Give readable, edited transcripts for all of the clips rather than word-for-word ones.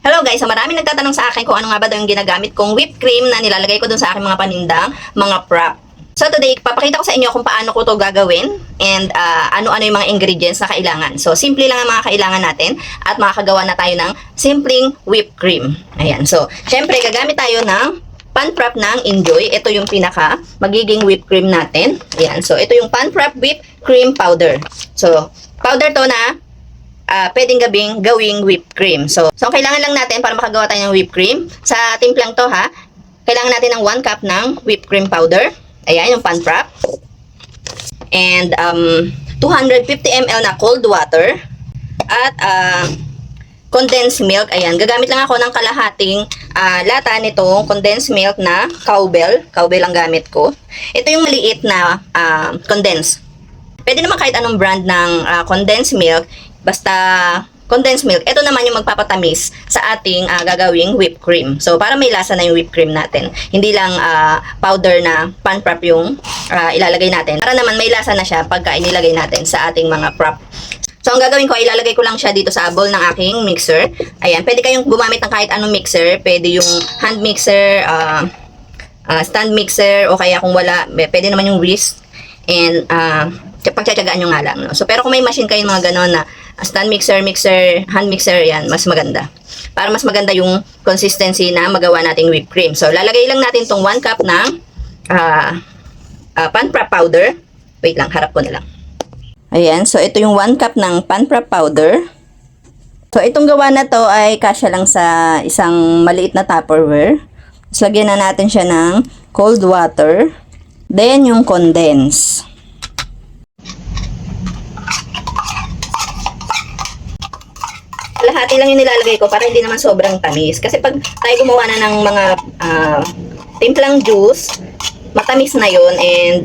Hello guys, so maraming nagtatanong sa akin kung ano nga ba daw yung ginagamit kong whipped cream na nilalagay ko dun sa aking mga panindang, mga prop. So today, papakita ko sa inyo kung paano ko to gagawin and ano-ano yung mga ingredients na kailangan. So simple lang ang mga kailangan natin at makakagawa na tayo ng simpleng whipped cream. Ayan, so syempre gagamit tayo ng pan prop ng Enjoy. Ito yung pinaka magiging whipped cream natin. Ayan, so ito yung pan prop whipped cream powder. So powder to na pwedeng gawing whipped cream. So ang kailangan lang natin para makagawa tayo ng whipped cream, sa timplang to ha, kailangan natin ng 1 cup ng whipped cream powder. Ayan, yung pan prop. And 250 ml na cold water. At condensed milk. Ayan, gagamit lang ako ng kalahating lata nitong condensed milk na cowbell. Cowbell ang gamit ko. Ito yung maliit na condensed. Pwede naman kahit anong brand ng condensed milk. Basta condensed milk, ito naman yung magpapatamis sa ating gagawing whipped cream. So, para may lasa na yung whipped cream natin. Hindi lang powder na pan prop yung ilalagay natin. Para naman may lasa na siya pagka inilagay natin sa ating mga prop. So, ang gagawin ko, ilalagay ko lang siya dito sa bowl ng aking mixer. Ayan, pwede kayong gumamit ng kahit anong mixer. Pwede yung hand mixer, stand mixer, o kaya kung wala, pwede naman yung whisk. And pagtsatsagaan nyo nga lang. No? So, pero kung may machine kayo mga ganon na stand mixer, hand mixer, yan, mas maganda. Para mas maganda yung consistency na magawa nating whipped cream. So, lalagay lang natin tong 1 cup ng pan prop powder. Wait lang, harap ko na lang. Ayan, so ito yung 1 cup ng pan prop powder. So, itong gawa na to ay kasya lang sa isang maliit na Tupperware. So, lagyan na natin siya ng cold water. Then, yung condense. Lahati lang yung nilalagay ko para hindi naman sobrang tamis. Kasi pag tayo gumawa na ng mga timplang juice, matamis na yun and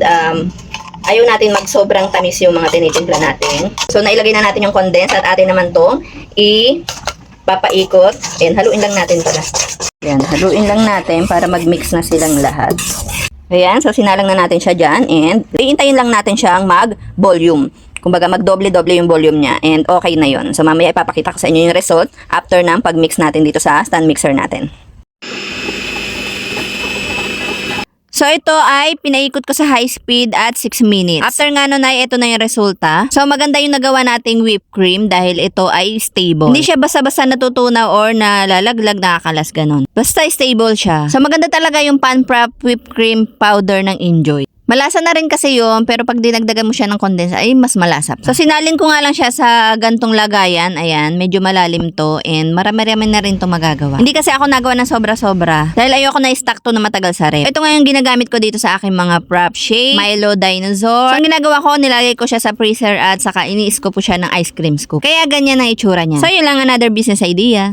ayaw natin mag sobrang tamis yung mga tinitimpla natin. So, nailagay na natin yung condense at atin naman itong ipapaikot. And haluin lang natin pala. Yan, haluin lang natin para mag-mix na silang lahat. Ayan, so sinalang na natin siya dyan and iintayin lang natin siyang mag-volume. Kumbaga, mag-doble-doble yung volume niya and okay na yon. So, mamaya ipapakita ko sa inyo yung result after ng pag-mix natin dito sa stand mixer natin. So, ito ay pinaikot ko sa high speed at 6 minutes. After nga nun ay ito na yung resulta. So, maganda yung nagawa nating whipped cream dahil ito ay stable. Hindi siya basta-basta natutunaw or nalalaglag, nakakalas ganon. Basta stable siya. So, maganda talaga yung pan prop whipped cream powder ng Enjoy. Malasa na rin kasi yun, pero pag dinagdagan mo siya ng condense, ay mas malasa pa. So, sinalin ko nga lang siya sa gantong lagayan. Ayan, medyo malalim to and marami-rami na rin to magagawa. Hindi kasi ako nagawa ng sobra-sobra dahil ayoko na i-stack to na matagal sa ref. Ito nga yung ginagamit ko dito sa aking mga prop shake, Milo Dinosaur. So, ang ginagawa ko, nilagay ko siya sa freezer at saka ini-scoop ko siya ng ice cream scoop. Kaya ganyan ang itsura niya. So, yun lang, another business idea.